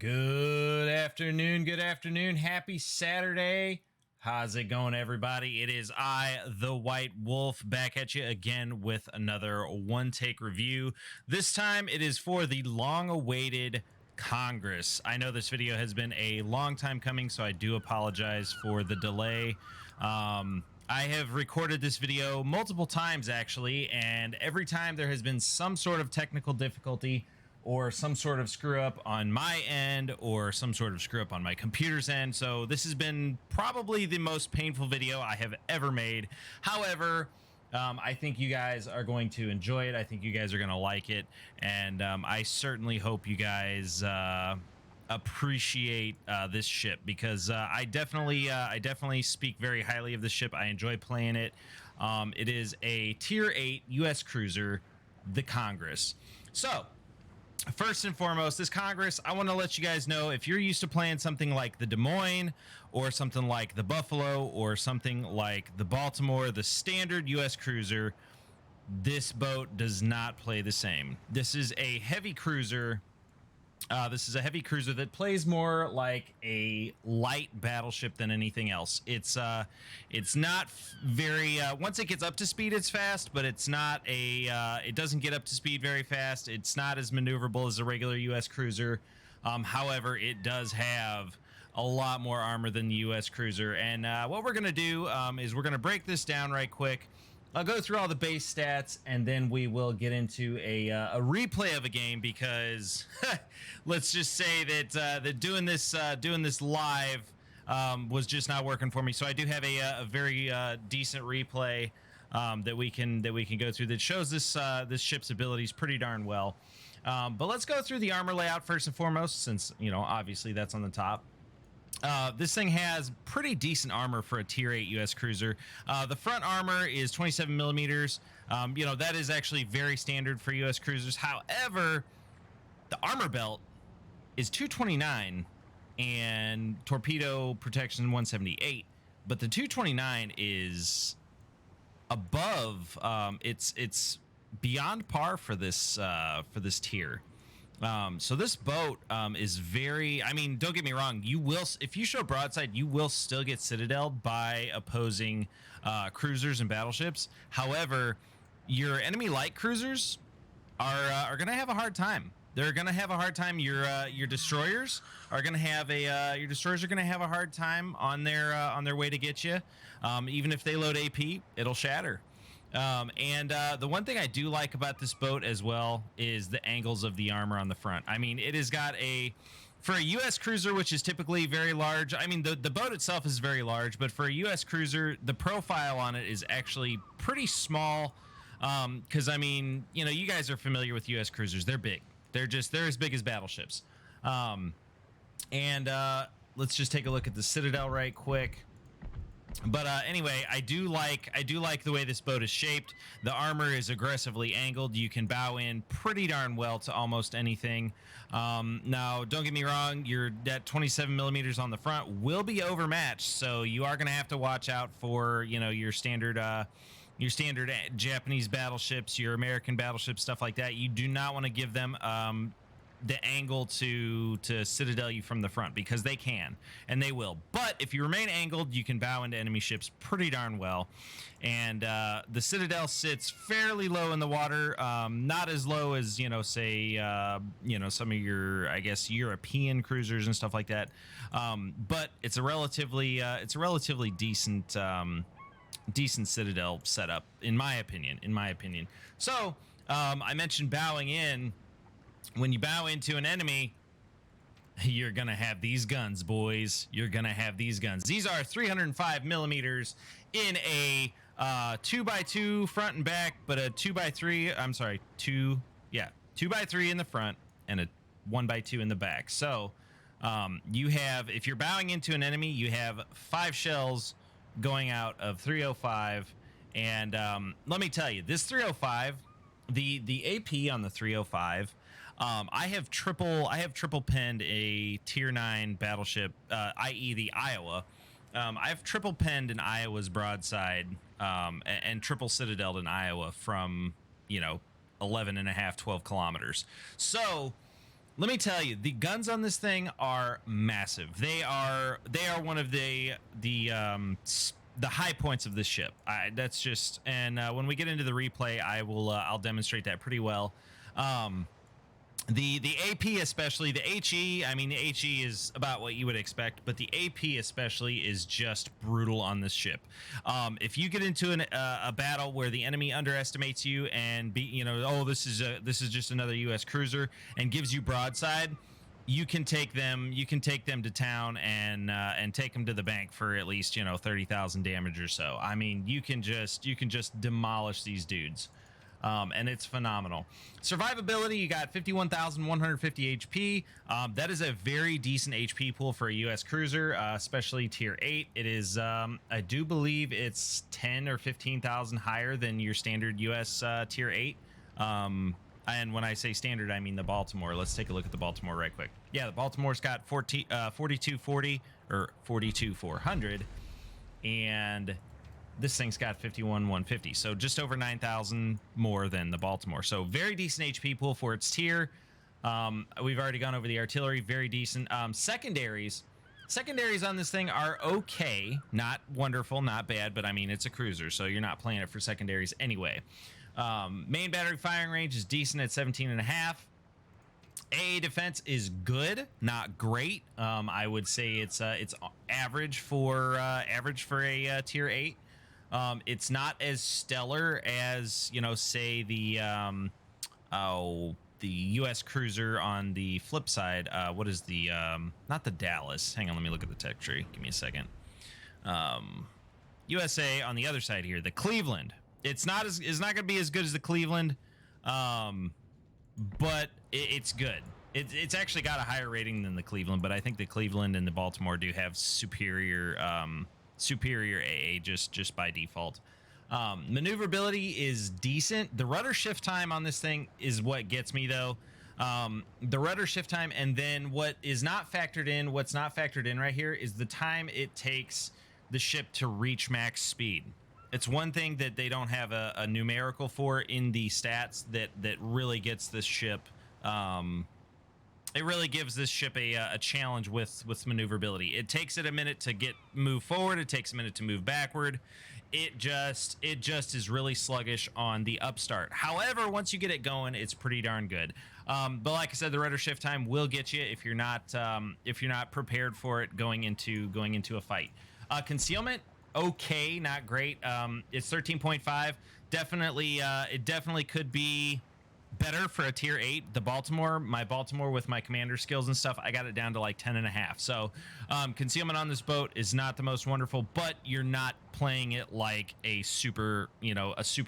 Good afternoon. Good afternoon. Happy Saturday. How's it going, everybody? It is I, the White Wolf, back at you again with another one-take review. This time it is for the long-awaited Congress. I know this video has been a long time coming, so I do apologize for the delay. I have recorded this video multiple times, actually, and every time there has been some sort of technical difficulty or some sort of screw up on my end or some sort of screw up on my computer's end. So this has been probably the most painful video I have ever made. However, I think you guys are going to enjoy it. I think you guys are going to like it. And I certainly hope you guys appreciate this ship, because I definitely speak very highly of this ship. I enjoy playing it. It is a Tier 8 US cruiser, the Congress. So first and foremost, this Congress, I want to let you guys know, if you're used to playing something like the Des Moines or something like the Buffalo or something like the Baltimore, the standard US cruiser, this boat does not play the same. This is a heavy cruiser. This is a heavy cruiser that plays more like a light battleship than anything else. It's not very once it gets up to speed, it's fast, but it's not a it doesn't get up to speed very fast. It's not as maneuverable as a regular US cruiser. However, it does have a lot more armor than the US cruiser. And what we're gonna do is we're gonna break this down right quick. I'll go through all the base stats, and then we will get into a replay of a game, because let's just say that doing this live was just not working for me. So I do have a very decent replay that we can go through that shows this ship's abilities pretty darn well. But let's go through the armor layout first and foremost, since obviously that's on the top. This thing has pretty decent armor for a Tier 8 US cruiser. The front armor is 27 millimeters. That is actually very standard for US cruisers. However, the armor belt is 229 and torpedo protection 178. But the 229 is above. It's beyond par for this tier. So this boat is very, I mean, don't get me wrong, you will, if you show broadside, you will still get citadeled by opposing cruisers and battleships. However, your enemy light cruisers are going to have a hard time. They're going to have a hard time. Your destroyers are going to have a hard time on their way to get you. Even if they load AP, it'll shatter. The one thing I do like about this boat as well is the angles of the armor on the front. I mean, it has got for a US cruiser, which is typically very large. I mean, the boat itself is very large, but for a US cruiser, the profile on it is actually pretty small. Because I mean, you guys are familiar with US cruisers. They're big. They're as big as battleships. Let's just take a look at the Citadel right quick. But anyway, I do like the way this boat is shaped. The armor is aggressively angled. You can bow in pretty darn well to almost anything. Now, don't get me wrong, that 27 millimeters on the front will be overmatched, so you are going to have to watch out for your standard Japanese battleships, your American battleships, stuff like that. You do not want to give them the angle to citadel you from the front, because they can and they will. But if you remain angled, you can bow into enemy ships pretty darn well. And the citadel sits fairly low in the water, not as low as say some of your, I guess, European cruisers and stuff like that. But it's a relatively decent citadel setup, in my opinion. So I mentioned bowing in. When you bow into an enemy, you're going to have these guns, boys. You're going to have these guns. These are 305 millimeters in a 2x2 front and back, but a 2x3, I'm sorry, 2x3 in the front and a 1x2 in the back. So you have, if you're bowing into an enemy, you have 5 shells going out of 305. And let me tell you, this 305, the AP on the 305, I have triple penned a Tier 9 battleship, i.e. the Iowa. I've triple penned an Iowa's broadside and triple citadeled in Iowa from 11 and a half, 12 kilometers. So let me tell you, the guns on this thing are massive. They are one of the high points of this ship. That's just, and when we get into the replay, I'll demonstrate that pretty well. The AP especially, the HE, I mean, the HE is about what you would expect, but the AP especially is just brutal on this ship. If you get into a battle where the enemy underestimates you and oh, this is just another US cruiser, and gives you broadside, you can take them to town and take them to the bank for at least 30,000 damage or so. I mean, you can just demolish these dudes. And it's phenomenal. Survivability, you got 51,150 HP. That is a very decent HP pool for a US cruiser, especially tier 8. It is, I do believe it's 10 or 15,000 higher than your standard US tier 8. And when I say standard, I mean the Baltimore. Let's take a look at the Baltimore right quick. Yeah, the Baltimore's got 4240 or 42400, and this thing's got 51,150, so just over 9,000 more than the Baltimore. So very decent HP pool for its tier. We've already gone over the artillery, very decent. Secondaries on this thing are okay, not wonderful, not bad, but I mean, it's a cruiser, so you're not playing it for secondaries anyway. Main battery firing range is decent at 17.5. AA defense is good, not great. I would say it's average for a tier 8. It's not as stellar as say the US cruiser on the flip side. What is the not the Dallas? Hang on, let me look at the tech tree. Give me a second. USA on the other side here, the Cleveland. It's not going to be as good as the Cleveland, but it's good. It's actually got a higher rating than the Cleveland, but I think the Cleveland and the Baltimore do have superior AA just by default. Maneuverability is decent. The rudder shift time on this thing is what gets me though. The rudder shift time, and then what's not factored in right here is the time it takes the ship to reach max speed. It's one thing that they don't have a numerical for in the stats that really gets this ship. It really gives this ship a challenge with maneuverability. It takes it a minute to move forward. It takes a minute to move backward. It just is really sluggish on the upstart. However, once you get it going, it's pretty darn good. But like I said, the rudder shift time will get you if you're not prepared for it going into a fight. Concealment, okay, not great. It's 13.5. It definitely could be better for a tier 8. My Baltimore with my commander skills and stuff, I got it down to like 10.5. So concealment on this boat is not the most wonderful, but you're not playing it like a super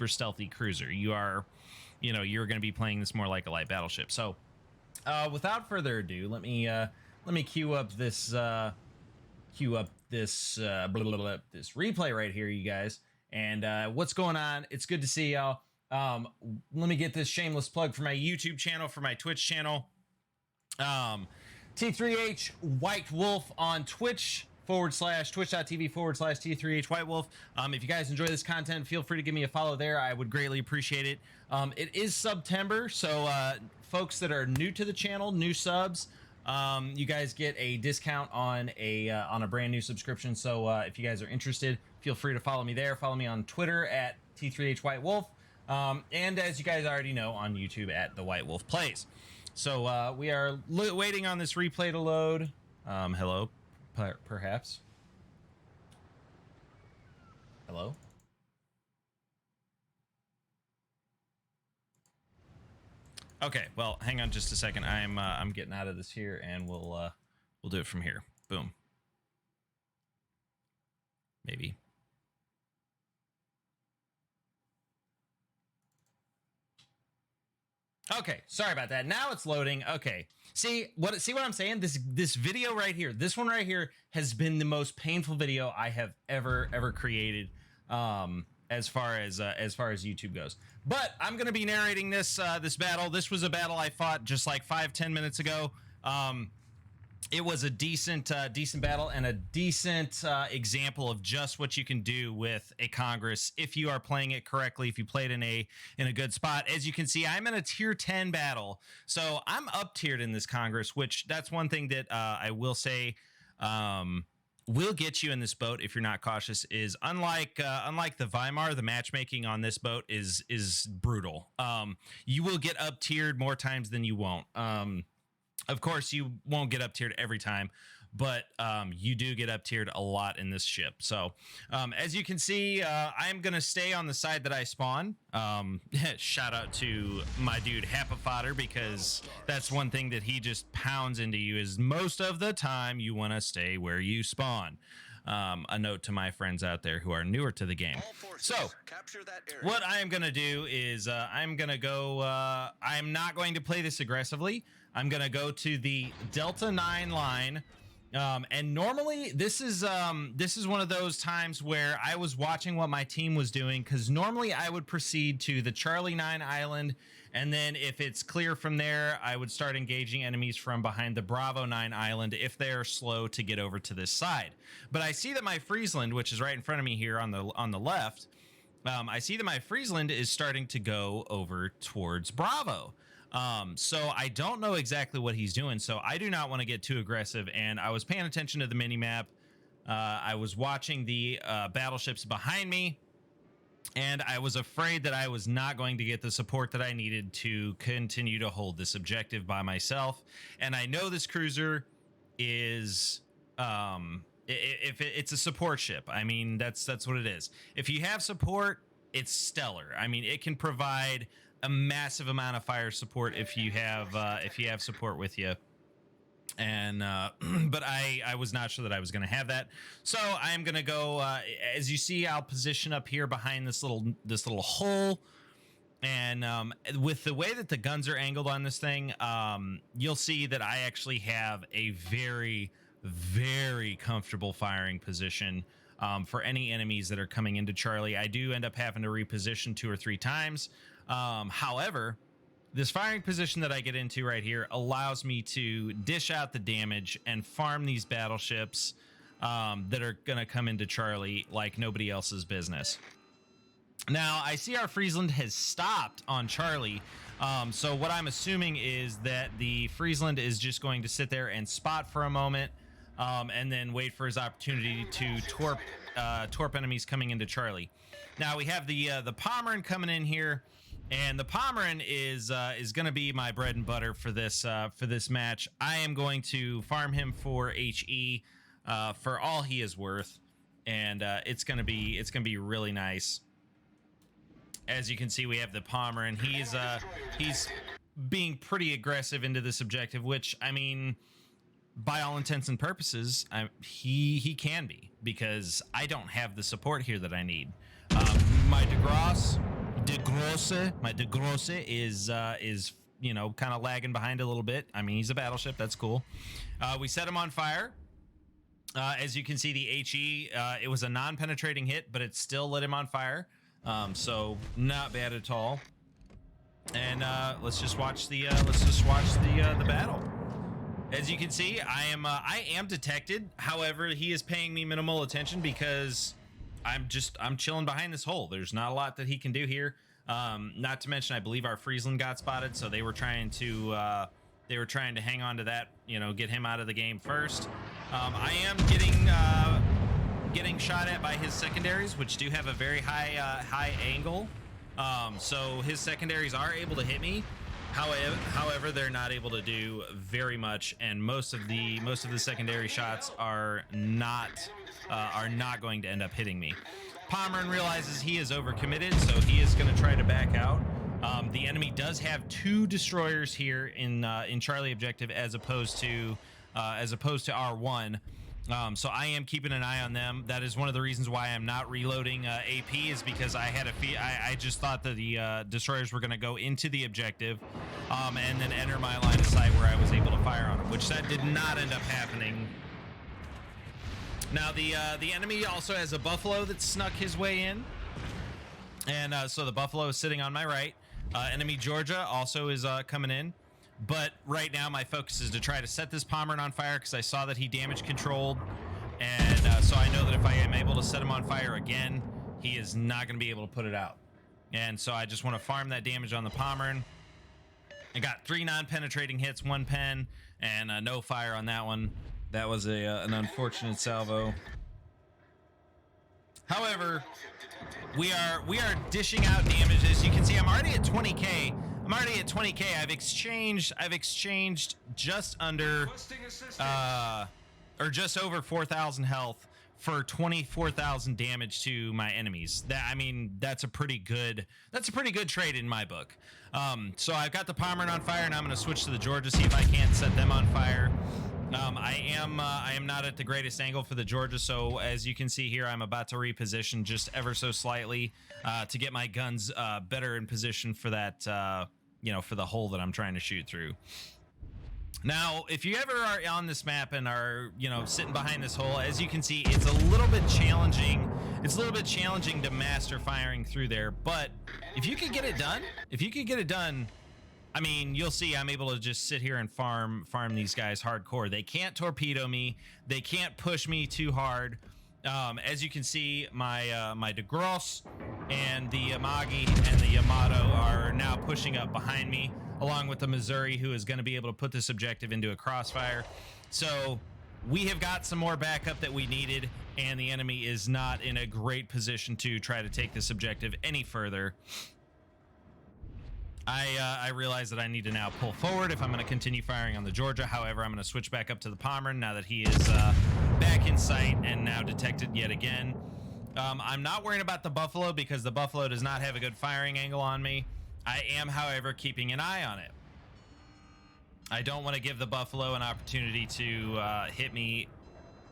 stealthy cruiser. You're going to be playing this more like a light battleship. So without further ado, let me queue up this this replay right here, you guys. And what's going on? It's good to see y'all. Let me get this shameless plug for my YouTube channel, for my Twitch channel. T3H White Wolf on Twitch twitch.tv/T3H White Wolf. If you guys enjoy this content, feel free to give me a follow there. I would greatly appreciate it. It is September, so folks that are new to the channel, new subs, you guys get a discount on a brand new subscription. So if you guys are interested, feel free to follow me there. Follow me on Twitter at T3H White Wolf. And as you guys already know, on YouTube at The White Wolf Plays. So we are waiting on this replay to load. Hello, perhaps. Hello. Okay, well, hang on just a second. I'm getting out of this here, and we'll do it from here. Boom. Maybe. Okay, sorry about that. Now it's loading. Okay. See what I'm saying? This video right here, this one right here has been the most painful video I have ever created as far as YouTube goes. But I'm going to be narrating this battle. This was a battle I fought just like 5-10 minutes ago. it was a decent battle and a decent example of just what you can do with a Congress if you are playing it correctly, if you play it in a good spot. As you can see, I'm in a tier 10 battle, so I'm up tiered in this Congress, which that's one thing that I will say will get you in this boat if you're not cautious. Is unlike the Weimar, the matchmaking on this boat is brutal. You will get up tiered more times than you won't. Of course, you won't get up tiered every time, but you do get up tiered a lot in this ship. So as you can see, I'm going to stay on the side that I spawn. Shout out to my dude Happa Fodder, because that's one thing that he just pounds into you is most of the time you want to stay where you spawn. A note to my friends out there who are newer to the game. So what I am going to do is I'm going to go, I'm not going to play this aggressively. I'm going to go to the Delta 9 line. And normally this is one of those times where I was watching what my team was doing, because normally I would proceed to the Charlie 9 island, and then if it's clear from there, I would start engaging enemies from behind the Bravo 9 island if they are slow to get over to this side. But I see that my Friesland, which is right in front of me here on the left, I see that my Friesland is starting to go over towards Bravo. So I don't know exactly what he's doing, so I do not want to get too aggressive, and I was paying attention to the mini-map. I was watching the battleships behind me, and I was afraid that I was not going to get the support that I needed to continue to hold this objective by myself. And I know this cruiser is if it's a support ship. I mean, that's what it is. If you have support, it's stellar. I mean, it can provide a massive amount of fire support if you have support with you. And but I was not sure that I was going to have that, so I am going to go as you see, I'll position up here behind this little hole. And with the way that the guns are angled on this thing, you'll see that I actually have a very, very comfortable firing position for any enemies that are coming into Charlie. I do end up having to reposition 2 or 3 times. However, this firing position that I get into right here allows me to dish out the damage and farm these battleships that are going to come into Charlie like nobody else's business. Now, I see our Friesland has stopped on Charlie. So what I'm assuming is that the Friesland is just going to sit there and spot for a moment, and then wait for his opportunity to torp enemies coming into Charlie. Now we have the Pomeran coming in here, and the Pomeran is going to be my bread and butter for this match. I am going to farm him for HE for all he is worth, and it's gonna be really nice. As you can see, we have the Pomeran. He's being pretty aggressive into this objective, which, I mean, by all intents and purposes, he can be, because I don't have the support here that I need. My de Grosse is you know, kind of lagging behind a little bit. I mean, he's a battleship, that's cool. We set him on fire. As you can see, the HE, it was a non-penetrating hit, but it still lit him on fire. So not bad at all. And let's just watch the battle. As you can see, I am detected. However, he is paying me minimal attention because I'm chilling behind this hole. There's not a lot that he can do here. Not to mention, I believe our Friesland got spotted, so they were trying to hang on to that, you know, get him out of the game first. I am getting shot at by his secondaries, which do have a very high angle. So his secondaries are able to hit me. However, they're not able to do very much, and most of the secondary shots are not going to end up hitting me. Pomeran realizes he is overcommitted, so he is going to try to back out. The enemy does have 2 destroyers here in Charlie objective, as opposed to R1. So I am keeping an eye on them. That is one of the reasons why I'm not reloading AP, is because I just thought that the destroyers were going to go into the objective and then enter my line of sight where I was able to fire on them, which that did not end up happening. Now the enemy also has a Buffalo that snuck his way in, and so the Buffalo is sitting on my right. Enemy Georgia also is coming in. But right now, my focus is to try to set this Pomerant on fire because I saw that he damage controlled. And so I know that if I am able to set him on fire again, he is not going to be able to put it out. And so I just want to farm that damage on the Pomerant. I got 3 non-penetrating hits, 1 pen, and no fire on that one. That was an unfortunate salvo. However, we are dishing out damage. As you can see, I'm already at 20k. I've exchanged just under or just over 4,000 health for 24,000 damage to my enemies. That's a pretty good trade in my book. So I've got the Pomerant on fire, and I'm going to switch to the Georgia, see if I can't set them on fire. I am not at the greatest angle for the Georgia, so as you can see here, I'm about to reposition just ever so slightly to get my guns better in position for that, for the hole that I'm trying to shoot through. Now, if you ever are on this map and are, sitting behind this hole, as you can see, it's a little bit challenging. It's a little bit challenging to master firing through there, but if you could get it done, I mean, you'll see I'm able to just sit here and farm these guys hardcore. They can't torpedo me. They can't push me too hard. As you can see, my De Grosse and the Yamagi and the Yamato are now pushing up behind me, along with the Missouri, who is going to be able to put this objective into a crossfire. So we have got some more backup that we needed, and the enemy is not in a great position to try to take this objective any further. I realize that I need to now pull forward if I'm going to continue firing on the Georgia. However, I'm going to switch back up to the Pomerant now that he is back in sight and now detected yet again. I'm not worrying about the Buffalo because the Buffalo does not have a good firing angle on me. I am, however, keeping an eye on it. I don't want to give the Buffalo an opportunity to hit me.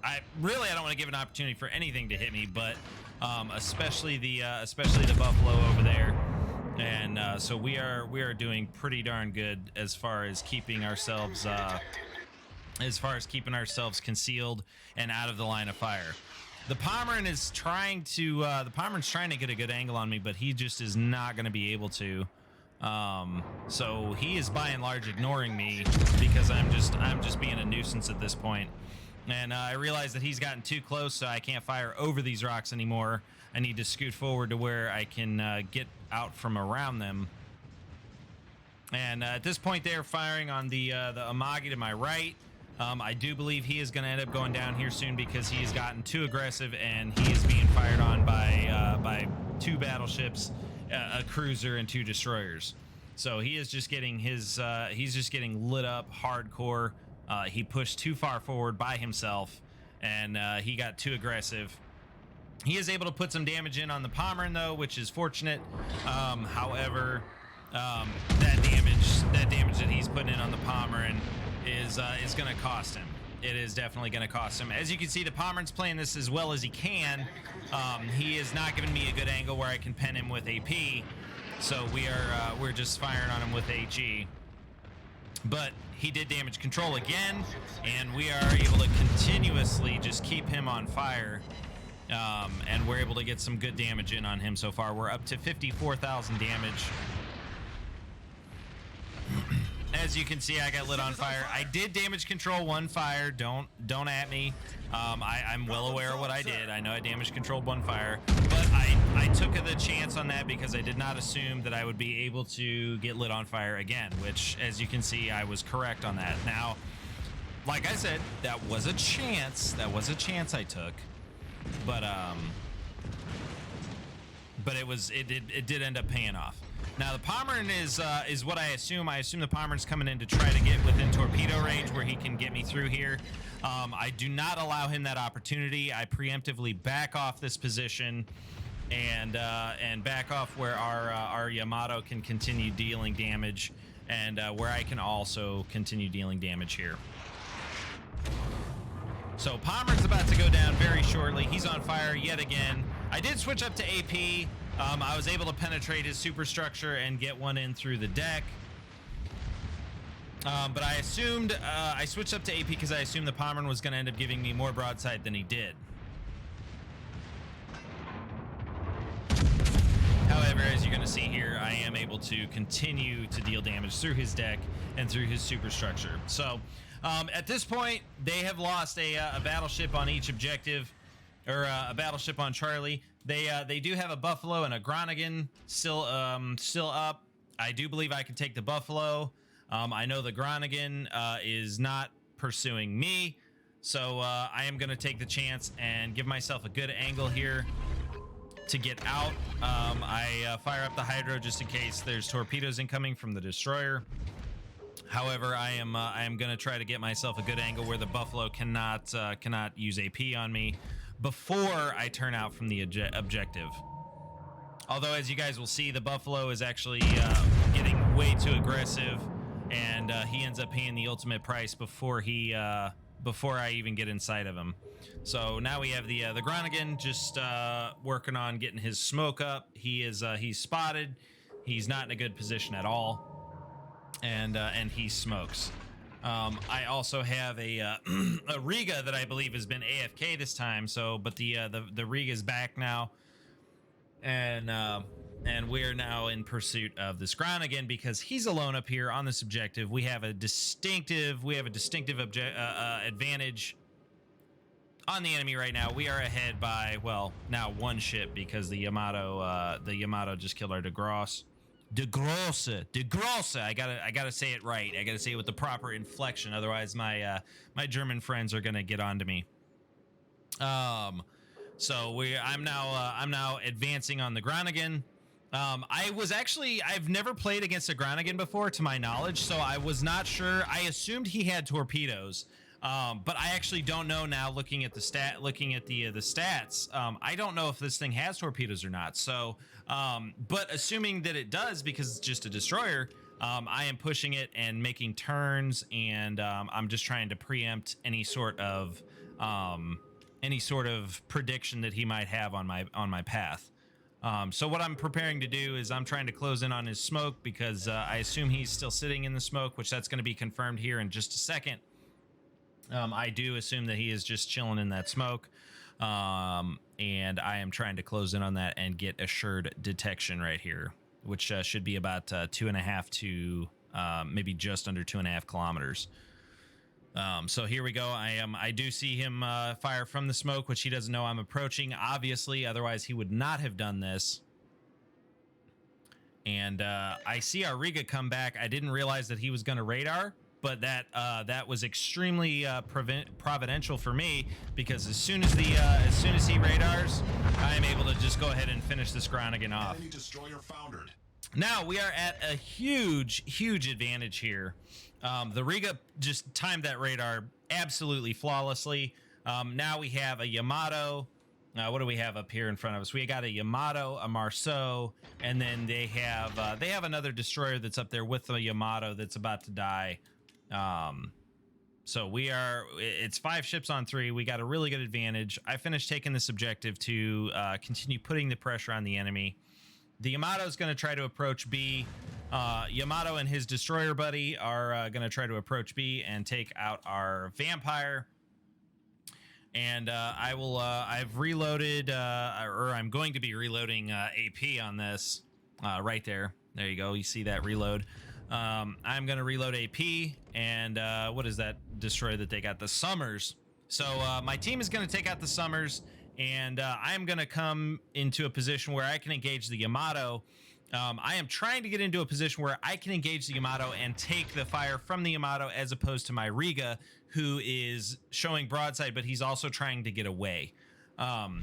I don't want to give an opportunity for anything to hit me, but especially the Buffalo over there. And so we are doing pretty darn good as far as keeping ourselves concealed and out of the line of fire. The Pomerant is trying to get a good angle on me, but he just is not going to be able to. So he is by and large ignoring me because I'm just being a nuisance at this point. And I realize that he's gotten too close, so I can't fire over these rocks anymore. I need to scoot forward to where I can get out from around them. And at this point, they're firing on the Amagi to my right. I do believe he is going to end up going down here soon because he has gotten too aggressive and he is being fired on by 2 battleships, a cruiser, and 2 destroyers. So he is just getting he's just getting lit up hardcore. He pushed too far forward by himself, and he got too aggressive. He is able to put some damage in on the Pomerant, though, which is fortunate. However, that damage that he's putting in on the Pomerant is going to cost him. It is definitely going to cost him. As you can see, the Pomerant's playing this as well as he can. He is not giving me a good angle where I can pen him with AP. So we're just firing on him with HE. But he did damage control again, and we are able to continuously just keep him on fire. And we're able to get some good damage in on him so far. We're up to 54,000 damage. As you can see, I got lit on fire. I did damage control 1 fire. Don't at me. I'm well aware of what I did. I know I damage controlled 1 fire, but I took the chance on that because I did not assume that I would be able to get lit on fire again, which, as you can see, I was correct on that. Now, like I said, that was a chance. That was a chance I took, but it did end up paying off. Now the Pomerant is what I assume. I assume the Pomerant's coming in to try to get within torpedo range where he can get me through here. I do not allow him that opportunity. I preemptively back off this position and back off where our Yamato can continue dealing damage, and where I can also continue dealing damage here. So Pomerant's about to go down very shortly. He's on fire yet again. I did switch up to AP. I was able to penetrate his superstructure and get one in through the deck. But I assumed, I switched up to AP because I assumed the Pomerant was going to end up giving me more broadside than he did. However, as you're going to see here, I am able to continue to deal damage through his deck and through his superstructure. So at this point, they have lost a battleship on each objective, or a battleship on Charlie. They do have a Buffalo and a Groningen still up. I do believe I can take the Buffalo. I know the Groningen is not pursuing me, so I am going to take the chance and give myself a good angle here to get out. I fire up the Hydro just in case there's torpedoes incoming from the destroyer. However, I am going to try to get myself a good angle where the Buffalo cannot use AP on me before I turn out from the objective. Although, as you guys will see, the Buffalo is actually getting way too aggressive, and he ends up paying the ultimate price before I even get inside of him. So now we have the Groningen just working on getting his smoke up. He's spotted. He's not in a good position at all, and he smokes. I also have a Riga that I believe has been AFK this time. So, but the Riga is back now, and we're now in pursuit of this Groningen because he's alone up here on this objective. We have a distinctive advantage on the enemy right now. We are ahead by, well, now one ship because the Yamato just killed our De Grosse. I gotta say it right. I gotta say it with the proper inflection. Otherwise, my German friends are gonna get onto me. So I'm now advancing on the Groningen. I've never played against a Groningen before, to my knowledge, so I was not sure. I assumed he had torpedoes. But I actually don't know now. Looking at the stats, I don't know if this thing has torpedoes or not. So, but assuming that it does, because it's just a destroyer, I am pushing it and making turns, and I'm just trying to preempt any sort of prediction that he might have on my path. So what I'm preparing to do is I'm trying to close in on his smoke because I assume he's still sitting in the smoke, which that's going to be confirmed here in just a second. I do assume that he is just chilling in that smoke, and I am trying to close in on that and get assured detection right here, which should be about 2.5 to maybe just under 2.5 kilometers. So here we go. I do see him fire from the smoke, which he doesn't know I'm approaching, obviously, otherwise he would not have done this. And I see our Riga come back. I didn't realize that he was going to radar, but that was extremely providential for me, because as soon as he radars, I am able to just go ahead and finish this Groningen off. Enemy destroyer foundered. Now we are at a huge advantage here. The Riga just timed that radar absolutely flawlessly. Now we have a Yamato. What do we have up here in front of us? We got a Yamato, a Marceau, and then they have another destroyer that's up there with the Yamato that's about to die. So it's 5 ships on 3. We got a really good advantage. I finished taking this objective to continue putting the pressure on the enemy. The Yamato is going to try to approach B. Yamato and his destroyer buddy are going to try to approach B and take out our Vampire. And I've reloaded, or I'm going to be reloading AP on this right there. There you go. You see that reload. I'm going to reload AP, and what is that destroyer that they got? The Summers. So my team is going to take out the Summers, and I'm going to come into a position where I can engage the Yamato. I am trying to get into a position where I can engage the Yamato and take the fire from the Yamato, as opposed to my Riga, who is showing broadside, but he's also trying to get away.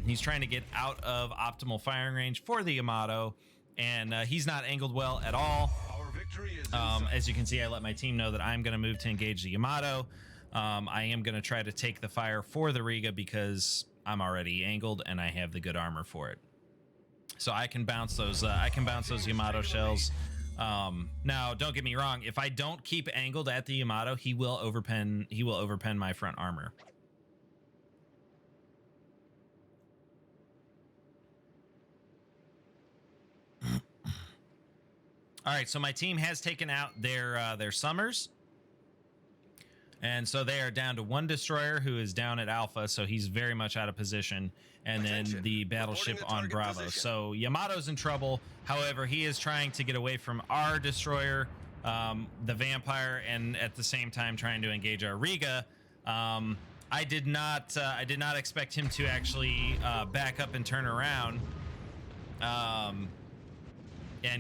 He's trying to get out of optimal firing range for the Yamato, and he's not angled well at all. As you can see, I let my team know that I'm going to move to engage the Yamato. I am going to try to take the fire for the Riga because I'm already angled and I have the good armor for it. So I can bounce those. Yamato shells. Now, don't get me wrong. If I don't keep angled at the Yamato, he will overpen. He will overpen my front armor. All right, so my team has taken out their Summers. And so they are down to one destroyer who is down at Alpha, so he's very much out of position. And then the battleship on Bravo. Position. So Yamato's in trouble. However, he is trying to get away from our destroyer, the Vampire, and at the same time trying to engage our Riga. I did not expect him to actually back up and turn around and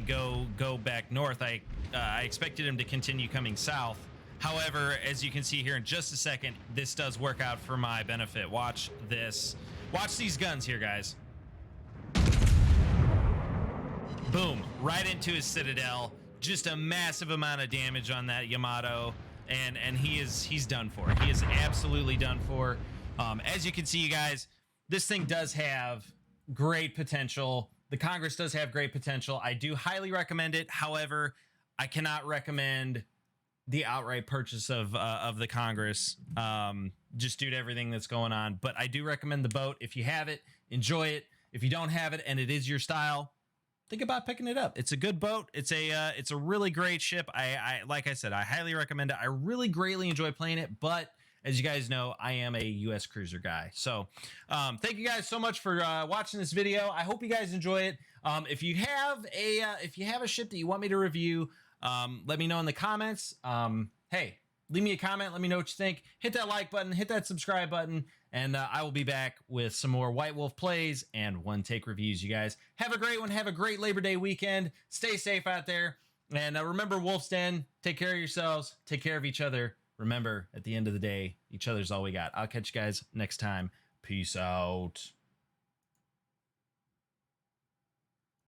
go back north. I expected him to continue coming south. However, as you can see here in just a second, this does work out for my benefit. Watch this. Watch these guns here, guys. Boom, right into his citadel. Just a massive amount of damage on that Yamato, and he's done for. He is absolutely done for. As you can see, you guys, this thing does have great potential. The Congress does have great potential. I do highly recommend it. However, I cannot recommend the outright purchase of the Congress, just due to everything that's going on. But I do recommend the boat. If you have it, enjoy it. If you don't have it and it is your style, think about picking it up. It's a good boat. It's a really great ship. I like I said, I highly recommend it. I really greatly enjoy playing it, but as you guys know, I am a US cruiser guy. So thank you guys so much for watching this video. I hope you guys enjoy it. If you have a ship that you want me to review, let me know in the comments. Hey, leave me a comment. Let me know what you think. Hit that like button, hit that subscribe button, and I will be back with some more White Wolf plays and one take reviews. You guys have a great one. Have a great Labor Day weekend. Stay safe out there. And remember, Wolf's Den, take care of yourselves. Take care of each other. Remember, at the end of the day, each other's all we got. I'll catch you guys next time. Peace out.